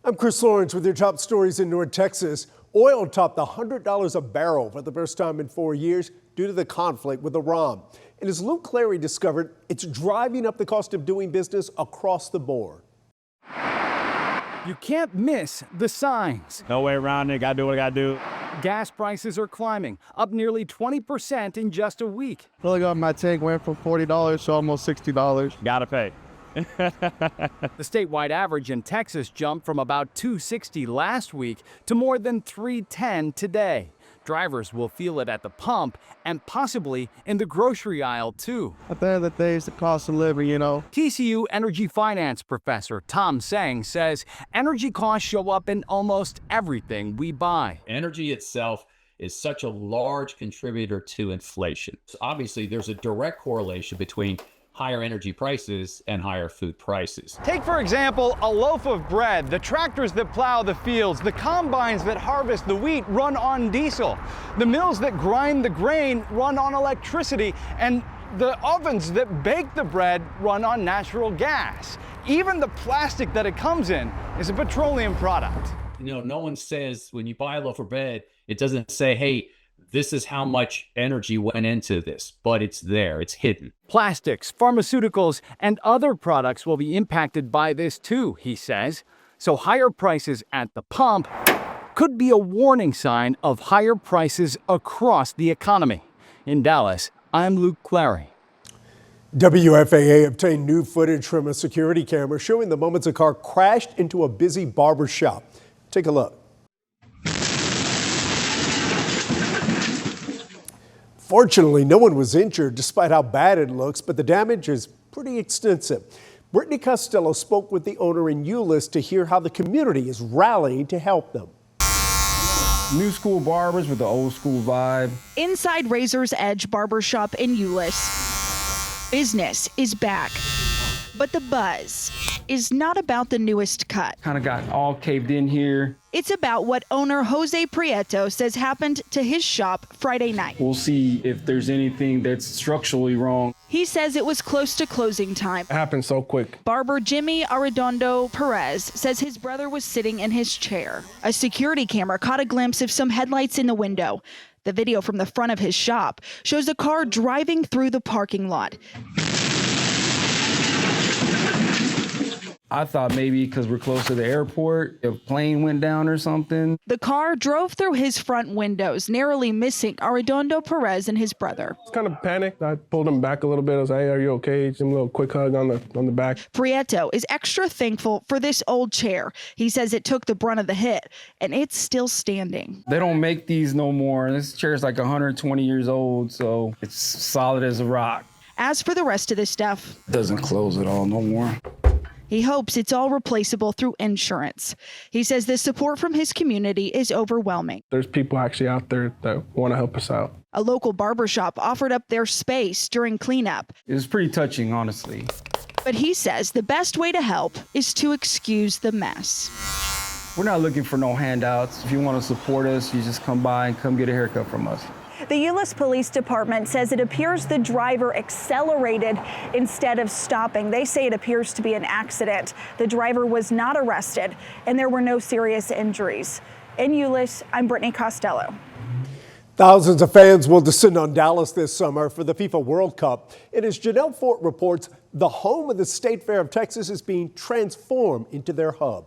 I'm Chris Lawrence with your top stories in North Texas. Oil topped $100 a barrel for the first time in 4 years due to the conflict with Iran. And as Luke Clary discovered, it's driving up the cost of doing business across the board. You can't miss the signs. No way around it. Gotta do what I gotta do. Gas prices are climbing, up nearly 20% in just a week. Filling up my tank went from $40 to almost $60. Gotta pay. The statewide average in Texas jumped from about $2.60 last week to more than $3.10 today. Drivers will feel it at the pump and possibly in the grocery aisle too. At the end of the day, it's the cost of living, TCU energy finance professor Tom Sang says energy costs show up in almost everything we buy. Energy itself is such a large contributor to inflation. So obviously, there's a direct correlation between higher energy prices and higher food prices. Take, for example, a loaf of bread. The tractors that plow the fields, the combines that harvest the wheat run on diesel. The mills that grind the grain run on electricity, and the ovens that bake the bread run on natural gas. Even the plastic that it comes in is a petroleum product. No one says when you buy a loaf of bread, it doesn't say, hey, this is how much energy went into this, but it's there, it's hidden. Plastics, pharmaceuticals, and other products will be impacted by this too, he says. So higher prices at the pump could be a warning sign of higher prices across the economy. In Dallas, I'm Luke Clary. WFAA obtained new footage from a security camera showing the moments a car crashed into a busy barber shop. Take a look. Fortunately, no one was injured despite how bad it looks, but the damage is pretty extensive. Brittany Costello spoke with the owner in Euless to hear how the community is rallying to help them. New school barbers with the old school vibe. Inside Razor's Edge Barbershop in Euless, business is back. But the buzz is not about the newest cut. Kind of got all caved in here. It's about what owner Jose Prieto says happened to his shop Friday night. We'll see if there's anything that's structurally wrong. He says it was close to closing time. It happened so quick. Barber Jimmy Arredondo Perez says his brother was sitting in his chair. A security camera caught a glimpse of some headlights in the window. The video from the front of his shop shows a car driving through the parking lot. I thought maybe because we're close to the airport, a plane went down or something. The car drove through his front windows, narrowly missing Arredondo Perez and his brother. I was kind of panicked. I pulled him back a little bit. I was like, hey, are you okay? Just a little quick hug on the back. Prieto is extra thankful for this old chair. He says it took the brunt of the hit, and it's still standing. They don't make these no more. This chair's like 120 years old, so it's solid as a rock. As for the rest of the stuff, It doesn't close at all no more. he hopes it's all replaceable through insurance. He says the support from his community is overwhelming. There's people actually out there that want to help us out. A local barbershop offered up their space during cleanup. It was pretty touching, honestly. But he says the best way to help is to excuse the mess. We're not looking for no handouts. If you want to support us, you just come by and come get a haircut from us. The Euless Police Department says it appears the driver accelerated instead of stopping. They say it appears to be an accident. The driver was not arrested, and there were no serious injuries. In Euless, I'm Brittany Costello. Thousands of fans will descend on Dallas this summer for the FIFA World Cup. And as Janelle Fort reports, the home of the State Fair of Texas is being transformed into their hub.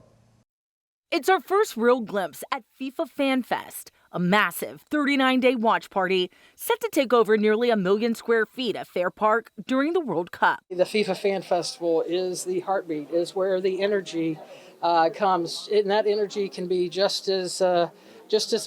It's our first real glimpse at FIFA Fan Fest, a massive 39-day watch party set to take over nearly 1 million square feet at Fair Park during the World Cup. The FIFA Fan Festival is the heartbeat, is where the energy comes, and that energy can be just as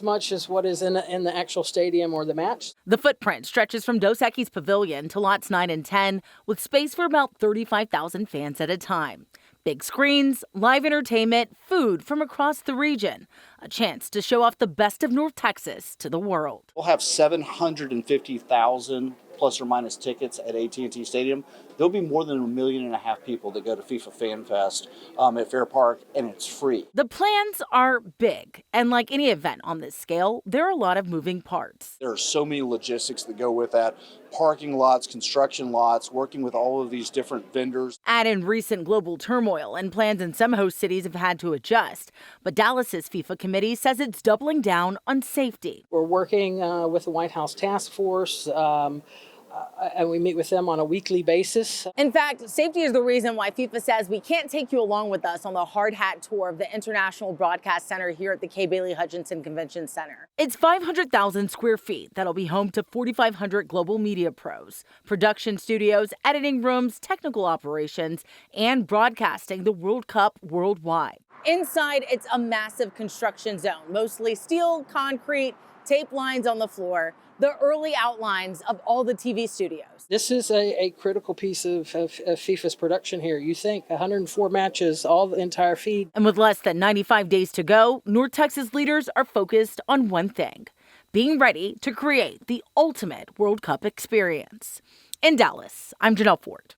much as what is in the actual stadium or the match. The footprint stretches from Dos Equis Pavilion to lots 9 and 10, with space for about 35,000 fans at a time. Big screens, live entertainment, food from across the region. A chance to show off the best of North Texas to the world. We'll have 750,000 plus or minus tickets at AT&T Stadium there'll be more than 1.5 million people that go to FIFA Fan Fest at Fair Park, and it's free. The plans are big, and like any event on this scale, there are a lot of moving parts. There are so many logistics that go with that. Parking lots, construction lots, working with all of these different vendors. Add in recent global turmoil, and plans in some host cities have had to adjust. But Dallas's FIFA committee says it's doubling down on safety. We're working with the White House Task Force, and we meet with them on a weekly basis. In fact, safety is the reason why FIFA says we can't take you along with us on the hard hat tour of the International Broadcast Center here at the Kay Bailey Hutchinson Convention Center. It's 500,000 square feet that'll be home to 4,500 global media pros, production studios, editing rooms, technical operations, and broadcasting the World Cup worldwide. Inside, it's a massive construction zone, mostly steel, concrete, tape lines on the floor, the early outlines of all the TV studios. This is a critical piece of FIFA's production here. You think 104 matches, all the entire feed. And with less than 95 days to go, North Texas leaders are focused on one thing: being ready to create the ultimate World Cup experience. In Dallas, I'm Janelle Ford.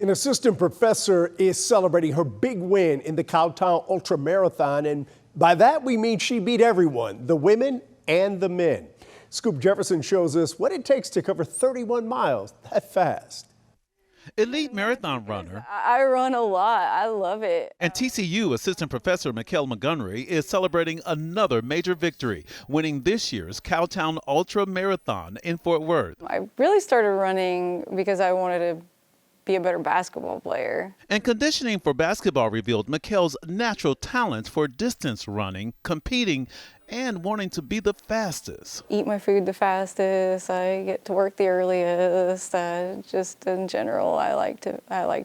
An assistant professor is celebrating her big win in the Cowtown ultramarathon, and by that we mean she beat everyone, the women and the men. Scoop Jefferson shows us what it takes to cover 31 miles that fast. Elite marathon runner. I run a lot. I love it. And TCU assistant professor Mikkel Montgomery is celebrating another major victory, winning this year's Cowtown Ultra Marathon in Fort Worth. I really started running because I wanted to be a better basketball player. And conditioning for basketball revealed Mikkel's natural talent for distance running, competing, and wanting to be the fastest. Eat my food the fastest. I get to work the earliest. Just in general, I like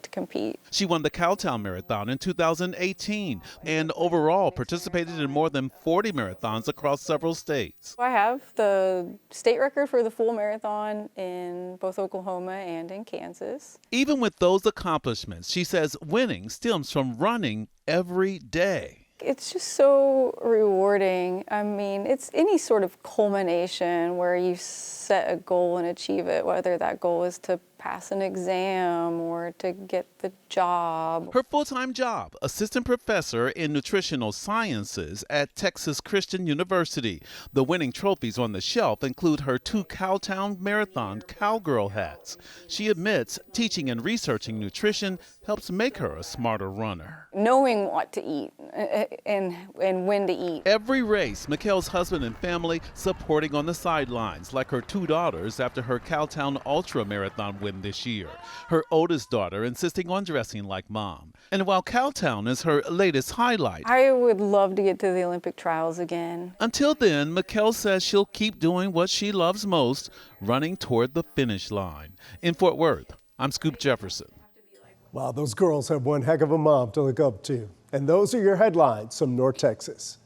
to compete. She won the Cowtown Marathon in 2018 and overall participated in more than 40 marathons across several states. I have the state record for the full marathon in both Oklahoma and in Kansas. Even with those accomplishments, she says winning stems from running every day. It's just so rewarding. I mean, it's any sort of culmination where you set a goal and achieve it, whether that goal is to pass an exam or to get the job. Her full-time job, assistant professor in nutritional sciences at Texas Christian University. The winning trophies on the shelf include her 2 Cowtown Marathon cowgirl hats. She admits teaching and researching nutrition helps make her a smarter runner. Knowing what to eat and when to eat. Every race, Mikkel's husband and family supporting on the sidelines, like her 2 daughters after her Cowtown Ultra Marathon win this year. Her oldest daughter insisting on dressing like mom. And while Cowtown is her latest highlight, I would love to get to the Olympic trials again. Until then, Mikkel says she'll keep doing what she loves most, running toward the finish line. In Fort Worth, I'm Scoop Jefferson. Wow, those girls have one heck of a mom to look up to. And those are your headlines from North Texas.